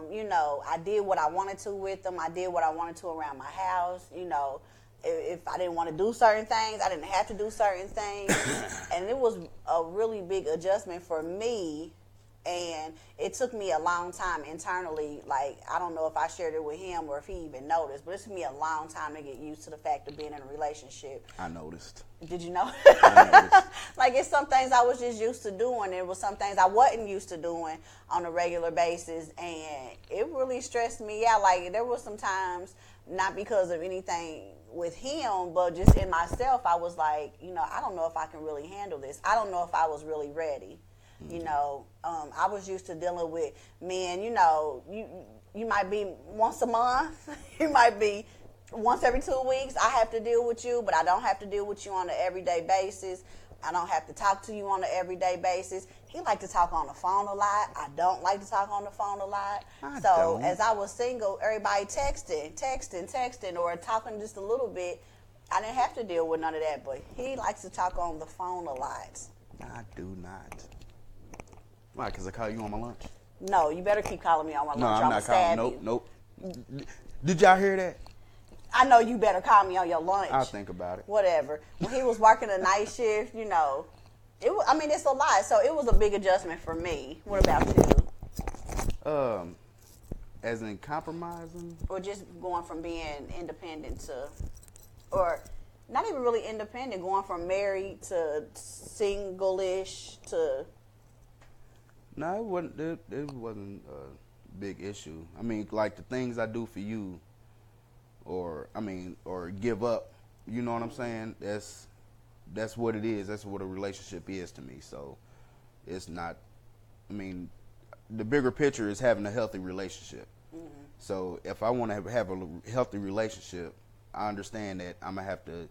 You know, I did what I wanted to with them. I did what I wanted to around my house. You know, if I didn't want to do certain things, I didn't have to do certain things. And it was a really big adjustment for me. And it took me a long time internally. Like, I don't know if I shared it with him or if he even noticed, but it took me a long time to get used to the fact of being in a relationship. I noticed. Did you know? I noticed. Like, it's some things I was just used to doing. It was some things I wasn't used to doing on a regular basis. And it really stressed me out. Like, there was some times, not because of anything with him, but just in myself, I was like, you know, I don't know if I can really handle this. I don't know if I was really ready. You know, I was used to dealing with men, you know, you might be once a month. You might be once every 2 weeks. I have to deal with you, but I don't have to deal with you on an everyday basis. I don't have to talk to you on an everyday basis. He liked to talk on the phone a lot. I don't like to talk on the phone a lot. So as I was single, everybody texting, or talking just a little bit. I didn't have to deal with none of that, but he likes to talk on the phone a lot. I do not. Why? Because I call you on my lunch? No, you better keep calling me on my lunch. No, I'm I'ma not stab calling. you. Nope. Did y'all hear that? I know you better call me on your lunch. I'll think about it. Whatever. When he was working a night shift, you know, it's a lot. So it was a big adjustment for me. What about you? As in compromising? Or just going from being independent to, or not even really independent, going from married to single-ish to. No, it wasn't. It wasn't a big issue. I mean, like the things I do for you, or give up. You know what I'm saying? That's what it is. That's what a relationship is to me. So, it's not. I mean, the bigger picture is having a healthy relationship. Mm-hmm. So, if I want to have a healthy relationship, I understand that I'm gonna have to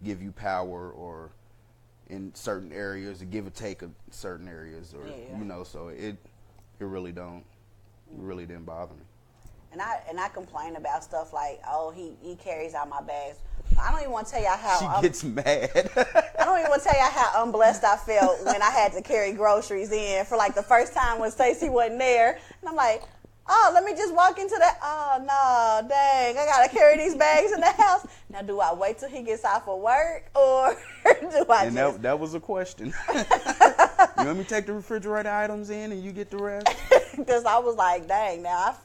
give you power or in certain areas, a give or take of certain areas, or Yeah. you know, so it really didn't bother me. And I complain about stuff like, oh, he carries out my bags. I don't even want to tell y'all how She gets mad. I don't even want to tell y'all how unblessed I felt when I had to carry groceries in for like the first time when Stacey wasn't there. And I'm like, oh, let me just walk into that. Oh, no, dang, I got to carry these bags in the house. Now, do I wait till he gets off of work or do I And just... that was a question. You want me to take the refrigerator items in and you get the rest? Because I was like, dang, now,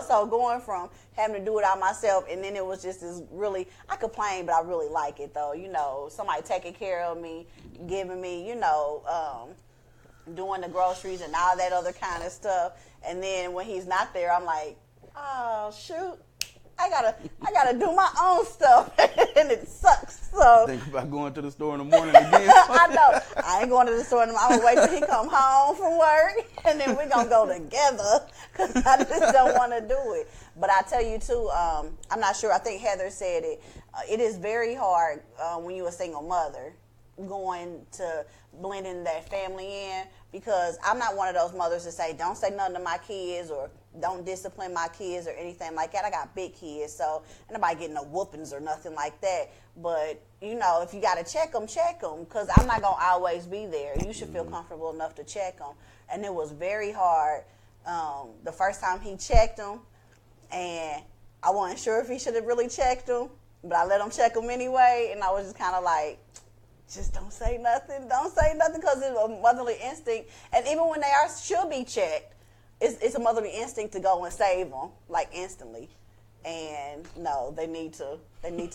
so going from having to do it out myself, and then it was just this really, I complain, but I really like it, though. You know, somebody taking care of me, giving me, doing the groceries and all that other kind of stuff. And then when he's not there, I'm like, oh, shoot. I gotta do my own stuff, and it sucks. So Think about going to the store in the morning again. I know. I ain't going to the store. I'm gonna wait till he come home from work, and then we're gonna go together because I just don't want to do it. But I tell you too, I'm not sure. I think Heather said it. It is very hard when you're a single mother going to blending that family in, because I'm not one of those mothers that say don't say nothing to my kids or don't discipline my kids or anything like that. I got big kids, so ain't nobody getting no whoopings or nothing like that. But if you got to check them, because I'm not gonna always be there. You should feel comfortable enough to check them. And it was very hard the first time he checked them, and I wasn't sure if he should have really checked them, but I let him check them anyway, and I was just kind of like, just don't say nothing, because it's a motherly instinct. And even when they should be checked, it's a motherly instinct to go and save them, like instantly. And no, they need to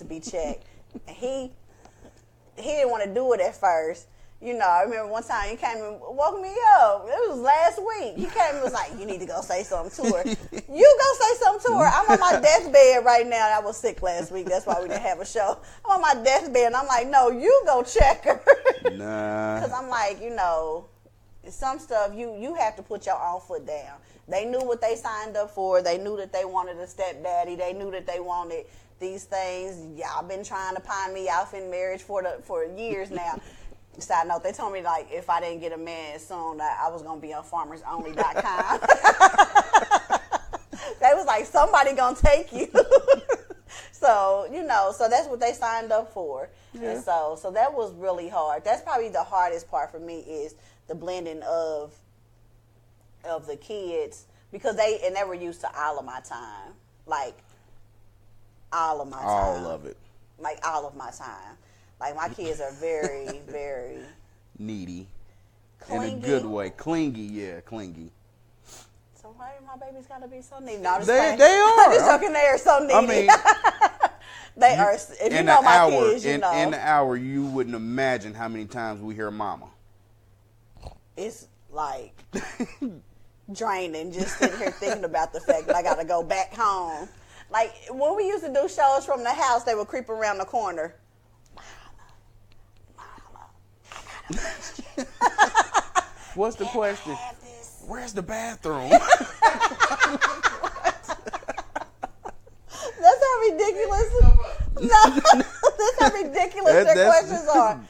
be checked. And he didn't want to do it at first. I remember one time he came and woke me up. It was last week. He came and was like, you need to go say something to her. You go say something to her. I'm on my deathbed right now. I was sick last week. That's why we didn't have a show. I'm on my deathbed, and I'm like, no, you go check her. Nah. Because I'm like, some stuff you have to put your own foot down. They knew what they signed up for. They knew that they wanted a stepdaddy. They knew that they wanted these things. Y'all been trying to pine me off in marriage for years now. Side note, they told me, like, if I didn't get a man soon, I was going to be on farmersonly.com. They was like, somebody going to take you. So, so that's what they signed up for. Yeah. And so that was really hard. That's probably the hardest part for me, is the blending of the kids, because they were used to all of my time. Like, all of my time. All of it. Like, all of my time. Like, my kids are very, very needy. Clingy. In a good way. Clingy. So why do my babies gotta be so needy? No, they are. I'm just joking. They are so needy. I mean, they are. If you know my kids, you know. In the hour, you wouldn't imagine how many times we hear "mama." It's like draining just sitting here thinking about the fact that I gotta go back home. Like, when we used to do shows from the house, they would creep around the corner. What's the question? Where's the bathroom? That's how ridiculous. No, that's how ridiculous their questions are.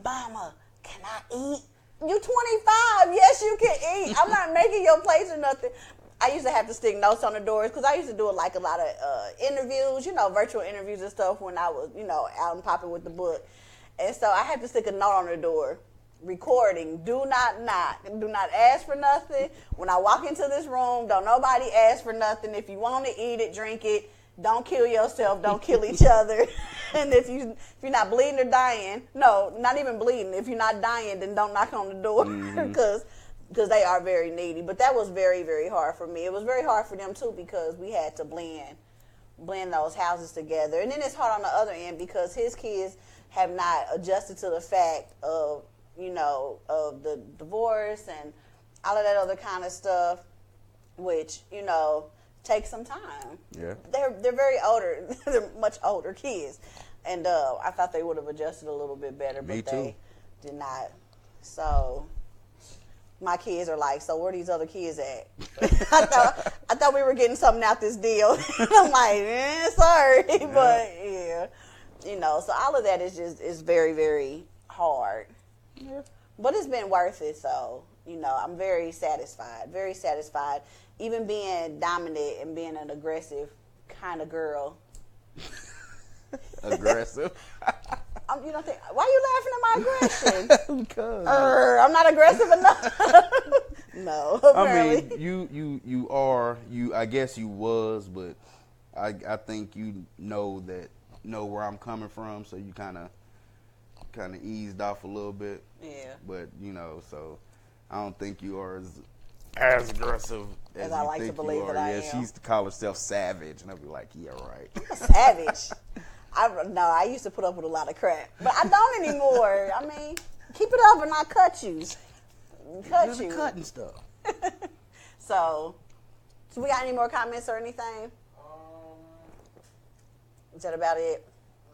Mama, can I eat? You 25? Yes, you can eat. I'm not making your plates or nothing. I used to have to stick notes on the doors, because I used to do like a lot of interviews, virtual interviews and stuff when I was, out and popping with the book. And so I had to stick a note on the door. Recording, do not knock, do not ask for nothing. When I walk into this room, don't nobody ask for nothing. If you want to eat it, drink it. Don't kill yourself, don't kill each other. And if you're not bleeding or dying, no, not even bleeding. If you're not dying, then don't knock on the door, because they are very needy. But that was very, very hard for me. It was very hard for them too, because we had to blend those houses together. And then it's hard on the other end, because his kids have not adjusted to the fact of of the divorce and all of that other kind of stuff, which, takes some time. Yeah. They're very older. They're much older kids. And I thought they would have adjusted a little bit better, but they did not. So my kids are like, so where are these other kids at? I thought we were getting something out this deal. I'm like, sorry. Yeah. But yeah. So all of that is very, very hard. Yeah. But it's been worth it, so, I'm very satisfied. Very satisfied. Even being dominant and being an aggressive kind of girl. Aggressive. You don't think, why are you laughing at my aggression? Because I'm not aggressive enough. No, apparently. I mean, you are, I guess you was, but I think you know where I'm coming from, so you kind of eased off a little bit. Yeah. But so I don't think you are as aggressive as I you like to think believe you are. that I Yeah, am. she used to call herself savage, and I'd be like, yeah, right. Savage. I used to put up with a lot of crap, but I don't anymore. I mean, keep it up and I'll cut you. There's a cutting stuff. So we got any more comments or anything? Is that about it?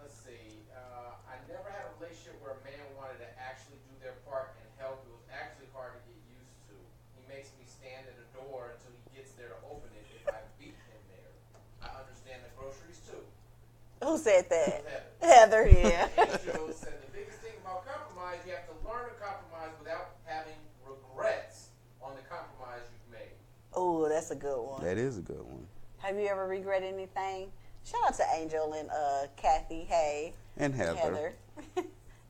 Let's see. I never had a relationship where a man wanted to actually do their part and help. It was actually hard to get used to. He makes me stand at a door until he gets there to open it if I beat him there. I understand the groceries too. Who said that? Heather. Yeah. Angel said the biggest thing about compromise, you have to learn to compromise without having regrets on the compromise you've made. Oh, that's a good one. That is a good one. Have you ever regretted anything? Shout out to Angel and Kathy. Hey. And Heather.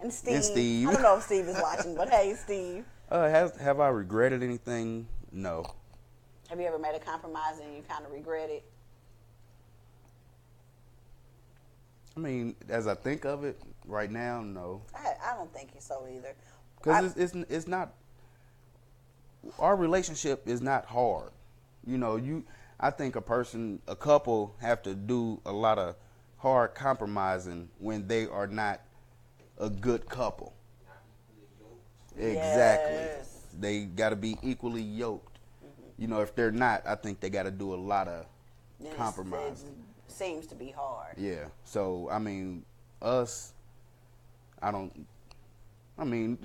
And Steve. And Steve. I don't know if Steve is watching, but hey, Steve. Have I regretted anything? No. Have you ever made a compromise and you kind of regret it? I mean, as I think of it right now, no. I don't think so either. Because it's not. Our relationship is not hard. I think a couple have to do a lot of hard compromising when they are not a good couple. Exactly. Yes. They got to be equally yoked. If they're not, I think they got to do a lot of compromising. It seems to be hard. Yeah. So, I mean,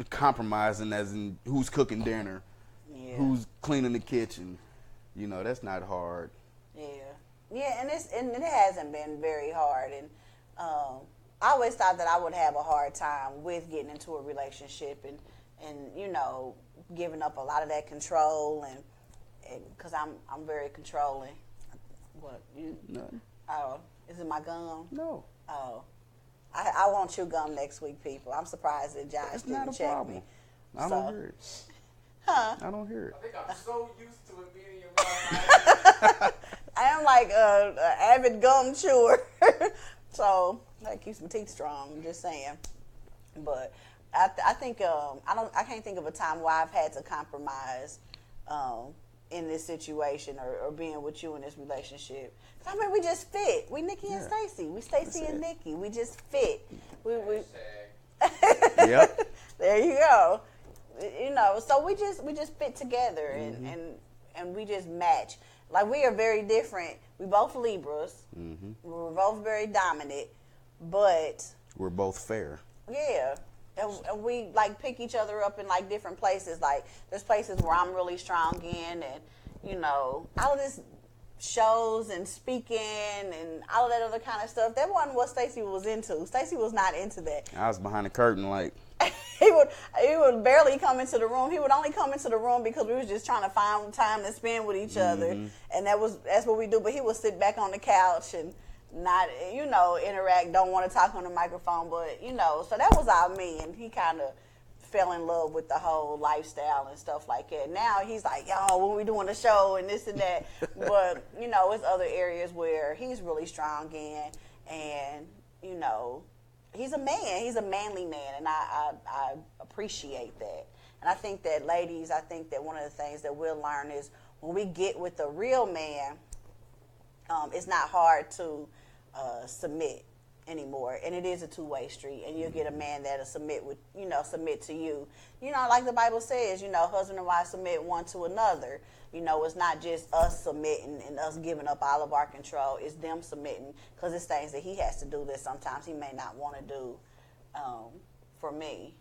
compromising as in who's cooking dinner, who's cleaning the kitchen, that's not hard. Yeah. Yeah, and it hasn't been very hard. And I always thought that I would have a hard time with getting into a relationship and giving up a lot of that control and because I'm very controlling. What you? No. Oh, is it my gum? No. Oh, I won't chew gum next week, people. I'm surprised that Josh That's didn't not a check problem. me. I don't hear it. Huh? I don't hear it. I think I'm so used to it being in your mouth. I am like a avid gum chewer, so that keeps my teeth strong. I'm just saying. But I think I can't think of a time where I've had to compromise in this situation or being with you in this relationship. I mean, we just fit. We Nikki and Stacy. We Stacy and Nikki. We just fit. We Yep. There you go. So we just fit together and we just match. Like, we are very different. We both Libras. Mm-hmm. We're both very dominant, but we're both fair. Yeah. And we like pick each other up in like different places. Like, there's places where I'm really strong in, and all of this shows and speaking and all of that other kind of stuff. That wasn't what Stacey was into. Stacey was not into that. I was behind the curtain, like. He would barely come into the room. He would only come into the room because we was just trying to find time to spend with each other, and that's what we do. But he would sit back on the couch and not, interact. Don't want to talk on the microphone, but so that was our me, and he kind of fell in love with the whole lifestyle and stuff like that. Now he's like, yo, when we doing the show and this and that, but it's other areas where he's really strong in, and he's a man. He's a manly man, and I appreciate that. And I think that, ladies, one of the things that we'll learn is when we get with a real man, it's not hard to submit anymore, and it is a two-way street. And you'll get a man that'll submit to you. Like the Bible says, husband and wife submit one to another. It's not just us submitting and us giving up all of our control. It's them submitting, because it's things that he has to do that sometimes he may not want to do for me.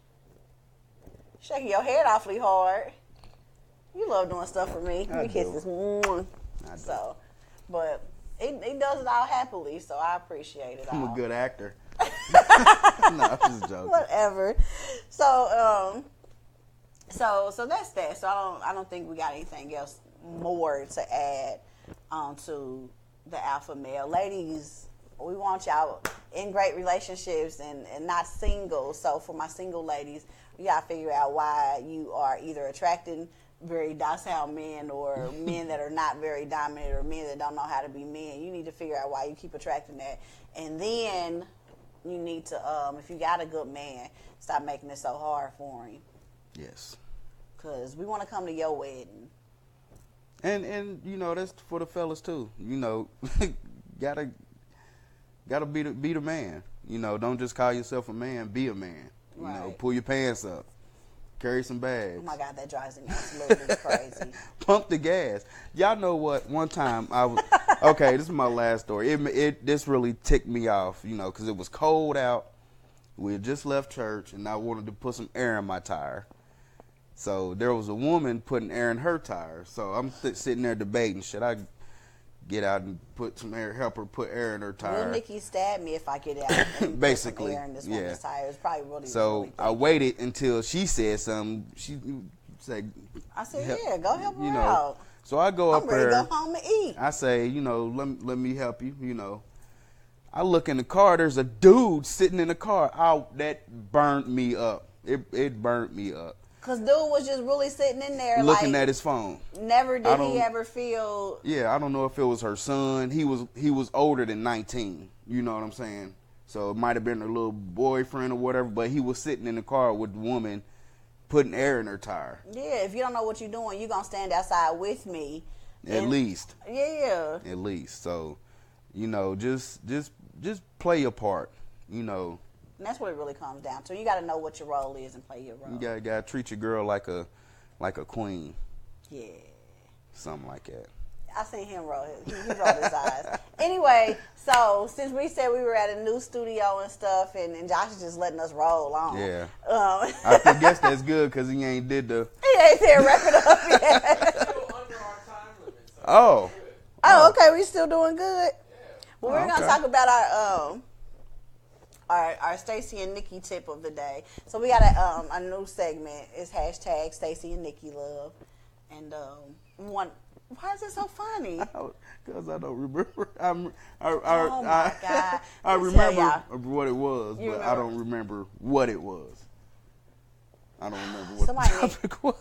Shaking your head awfully hard. You love doing stuff for me. I We kisses. do. So, but he does it all happily, so I appreciate it all. I'm a good actor. No, I'm just joking. Whatever. So, So that's that. So I don't think we got anything else more to add to the alpha male. Ladies, we want y'all in great relationships and not single. So for my single ladies, you gotta figure out why you are either attracting very docile men or men that are not very dominant or men that don't know how to be men. You need to figure out why you keep attracting that. And then you need to, if you got a good man, stop making it so hard for him. Yes. Because we want to come to your wedding. And you know, that's for the fellas too. You know, gotta be the man. You know, don't just call yourself a man, be a man. You know, pull your pants up. Carry some bags. Oh my God, that drives me absolutely crazy. Pump the gas. Y'all know what? One time I was okay. This is my last story. This really ticked me off, you know, because it was cold out. We had just left church, and I wanted to put some air in my tire. So there was a woman putting air in her tire. So I'm sitting there debating: should I get out and put some air, help her put air in her tire? Will Nikki stab me if I get out and basically, put some air in this woman's tire? It's probably really. So really I waited until she said something. She said, I said, yeah, go help her you know, out. So I go up I'm ready there. to go home and eat. I say, you know, let me help you. You know, I look in the car. There's a dude sitting in the car. That burned me up. It burned me up. Cause dude was just really sitting in there, looking like, at his phone. Never did he ever feel. Yeah, I don't know if it was her son. He was older than 19. You know what I'm saying? So it might have been her little boyfriend or whatever. But he was sitting in the car with the woman, putting air in her tire. Yeah, if you don't know what you're doing, you're gonna stand outside with me. At least. Yeah. At least. So, you know, just play your part. You know. And that's what it really comes down to. You got to know what your role is and play your role. You gotta treat your girl like a queen. Yeah. Something like that. I seen him roll. He rolled his eyes. Anyway, so since we said we were at a new studio and stuff, and Josh is just letting us roll on. Yeah. I guess that's good because he ain't did the. He ain't there wrap it up yet. Still under our time limit. So Oh. Oh, okay. We still doing good. Yeah. Well, we're gonna talk about our Stacy and Nikki tip of the day. So we got a new segment. It's hashtag Stacy and Nikki love, and one. Why is it so funny? Because I don't remember. Oh my God! I remember what it was, but remember? I don't remember what it was. I don't remember what the topic was.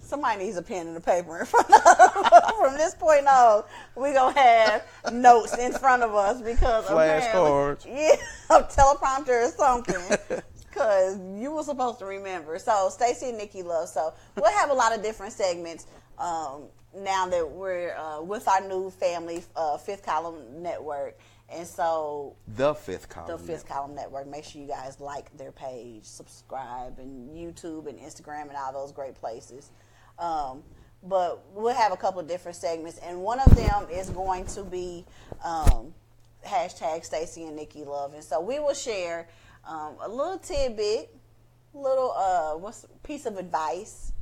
Somebody needs a pen and a paper in front of us. From this point on, we're going to have notes in front of us because flashcards. Yeah, a teleprompter or something. Because you were supposed to remember. So, Stacy and Nikki love. So, we'll have a lot of different segments now that we're with our new family, Fifth Column Network. And so the Fifth Column Column Network. Make sure you guys like their page, subscribe, and YouTube and Instagram and all those great places. But we'll have a couple of different segments, and one of them is going to be hashtag Stacy and Nikki love. And so we will share a little tidbit, piece of advice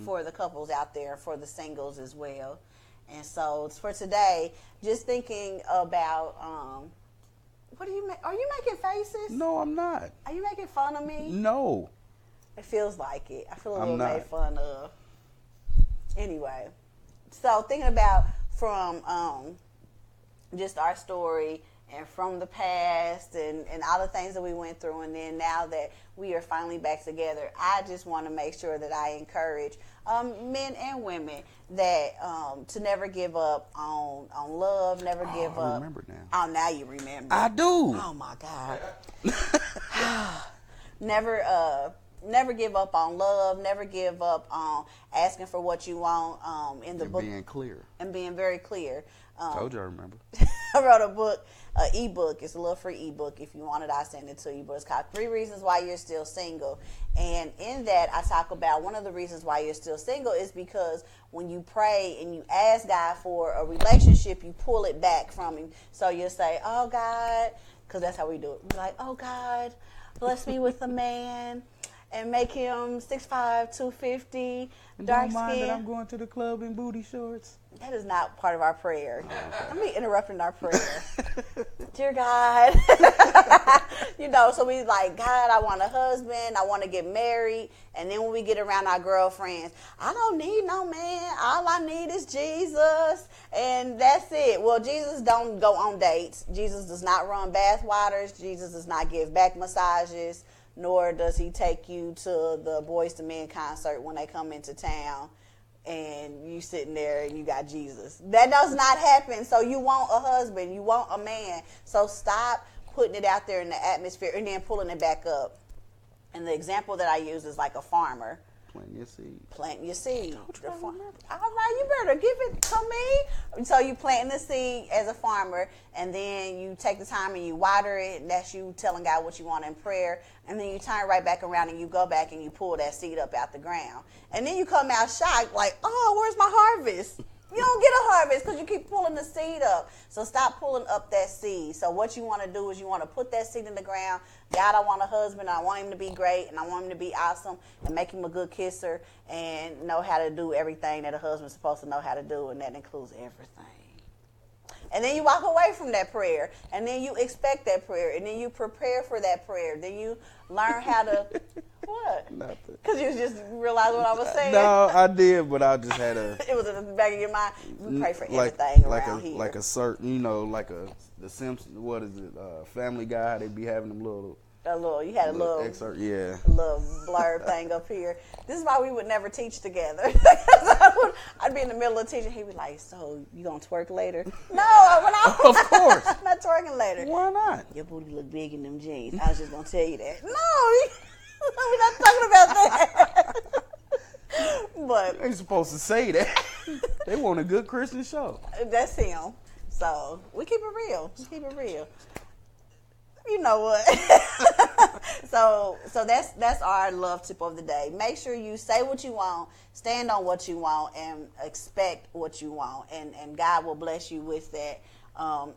for the couples out there, for the singles as well. And so for today, just thinking about what are you making faces? No, I'm not. Are you making fun of me? No. It feels like it. I feel a little I'm not. made fun of. Anyway, so thinking about from just our story and from the past and all the things that we went through, and then now that we are finally back together, I just want to make sure that I encourage men and women that to never give up on love, never give up. I remember now. Oh, now you remember. I do. Oh my God. Never give up on love. Never give up on asking for what you want in the book. Being clear. And being very clear. Told you I remember. I wrote a book, an ebook. It's a little free ebook. If you want it, I'll send it to you. But it's called 3 Reasons Why You're Still Single. And in that, I talk about one of the reasons why you're still single is because when you pray and you ask God for a relationship, you pull it back from him. So you'll say, oh, God, because that's how we do it. We're like, oh, God, bless me with a man. And make him 6'5", 250, dark Don't mind skin. that I'm going to the club in booty shorts. That is not part of our prayer. Let me interrupt our prayer. Dear God. You know, so we like, God, I want a husband. I want to get married. And then when we get around our girlfriends, I don't need no man. All I need is Jesus. And that's it. Well, Jesus don't go on dates. Jesus does not run bath waters. Jesus does not give back massages. Nor does he take you to the Boyz II Men concert when they come into town. And you sitting there and you got Jesus. That does not happen. So you want a husband. You want a man. So stop putting it out there in the atmosphere and then pulling it back up. And the example that I use is like a farmer. Plant your seed. Plant your seed. All right, you better give it to me. So you planting the seed as a farmer, and then you take the time and you water it, and that's you telling God what you want in prayer. And then you turn right back around and you go back and you pull that seed up out the ground. And then you come out shocked like, oh, where's my harvest? You don't get a harvest because you keep pulling the seed up. So stop pulling up that seed. So what you want to do is you want to put that seed in the ground. God, I want a husband. I want him to be great, and I want him to be awesome and make him a good kisser and know how to do everything that a husband's supposed to know how to do, and that includes everything. And then you walk away from that prayer, and then you expect that prayer, and then you prepare for that prayer. Then you learn how to, what? Nothing. Because you just realized what I was saying? No, I did, but I just had a... It was in the back of your mind. We pray for like, everything like around a, here. Like a certain, you know, like the Simpsons, what is it, Family Guy, how they be having them You had a little excerpt, yeah. little blurb thing up here. This is why we would never teach together. I'd be in the middle of teaching. He'd be like, so you going to twerk later? No, when Of course. I'm not twerking later. Why not? Your booty look big in them jeans. I was just going to tell you that. No, we're not talking about that. But They ain't supposed to say that. They want a good Christian show. that's him. So we keep it real. We keep it real. You know what? so that's our love tip of the day. Make sure you say what you want, stand on what you want, and expect what you want, and God will bless you with that.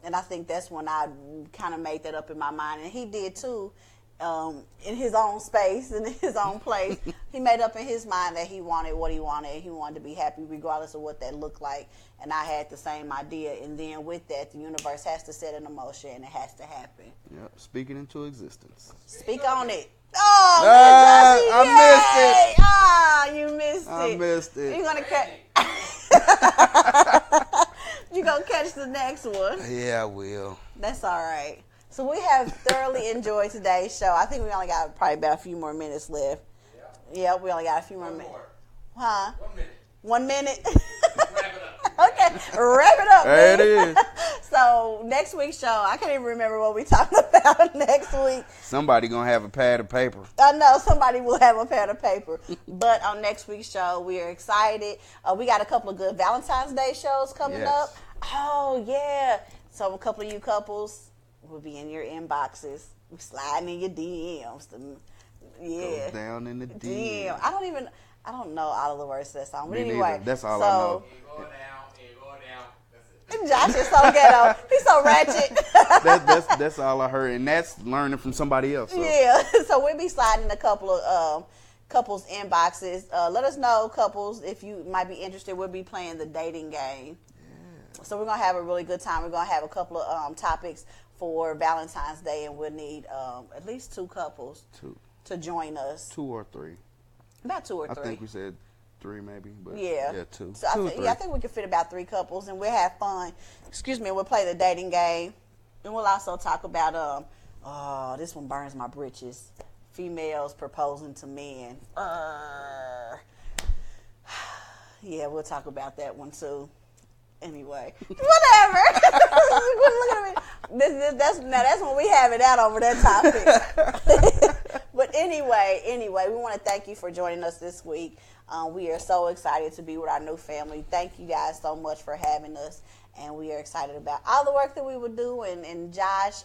And I think that's when I kind of made that up in my mind, and he did too. In his own space, in his own place, he made up in his mind that he wanted what he wanted. He wanted to be happy regardless of what that looked like. And I had the same idea. And then with that, the universe has to set in motion and it has to happen. Yep, speaking into existence. Speak on it. Oh, I you missed it. I missed it. You're gonna catch. You're gonna catch the next one. Yeah, I will. That's all right. So we have thoroughly enjoyed today's show. I think we only got probably about a few more minutes left. Yeah, we only got a few more minutes. Huh? 1 minute. 1 minute? Wrap it up. Okay, wrap it up. There it man. is. So next week's show, I can't even remember what we talking about next week. Somebody gonna have a pad of paper. I know somebody will have a pad of paper. But on next week's show, we are excited. We got a couple of good Valentine's Day shows coming Yes. up. Oh, yeah. So a couple of you couples will be in your inboxes, sliding in your DMs. Yeah. Goes down in the DM. DM. I don't know all of the words to that song. But Me anyway. neither. That's all I know. You go down. That's it. Josh is so ghetto. He's so ratchet. That's all I heard, and that's learning from somebody else. So. Yeah. So we'll be sliding a couple of couples inboxes. Let us know, couples, if you might be interested. We'll be playing the dating game. Yeah. So we're gonna have a really good time. We're gonna have a couple of topics for Valentine's Day, and we'll need at least two couples to join us. 2 or 3. About 2 or 3. I think we said 3 maybe, but yeah, 2. So I think we can fit about 3 couples, and we'll have fun. We'll play the dating game, and we'll also talk about this one burns my britches. Females proposing to men. Yeah, we'll talk about that one too. Anyway, whatever. Look at me. That's when we have it out over that topic. But anyway, we want to thank you for joining us this week. We are so excited to be with our new family. Thank you guys so much for having us, and we are excited about all the work that we would do. And Josh,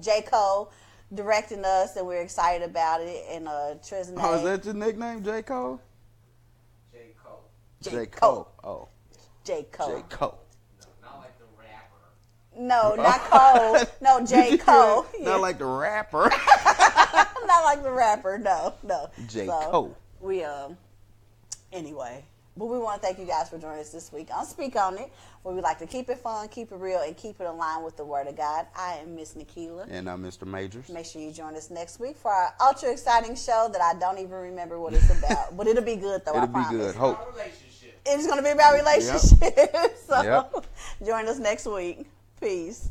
J. Cole, directing us, and we're excited about it. And Trisney. Oh, is that your nickname, J. Cole? J. Cole. J. Cole. Oh. J. Cole. J. Cole. No, not like the rapper. No, not Cole. No, J. Cole. Yeah. Not like the rapper. Not like the rapper. No. J. So, Cole. We anyway, But we want to thank you guys for joining us this week on Speak On It, where we like to keep it fun, keep it real, and keep it in line with the Word of God. I am Miss Nikila. And I'm Mr. Majors. Make sure you join us next week for our ultra exciting show that I don't even remember what it's about. But it'll be good, though, I It'll be promise. good. Hope. Our relationship. It's going to be about relationships. So join us next week. Peace.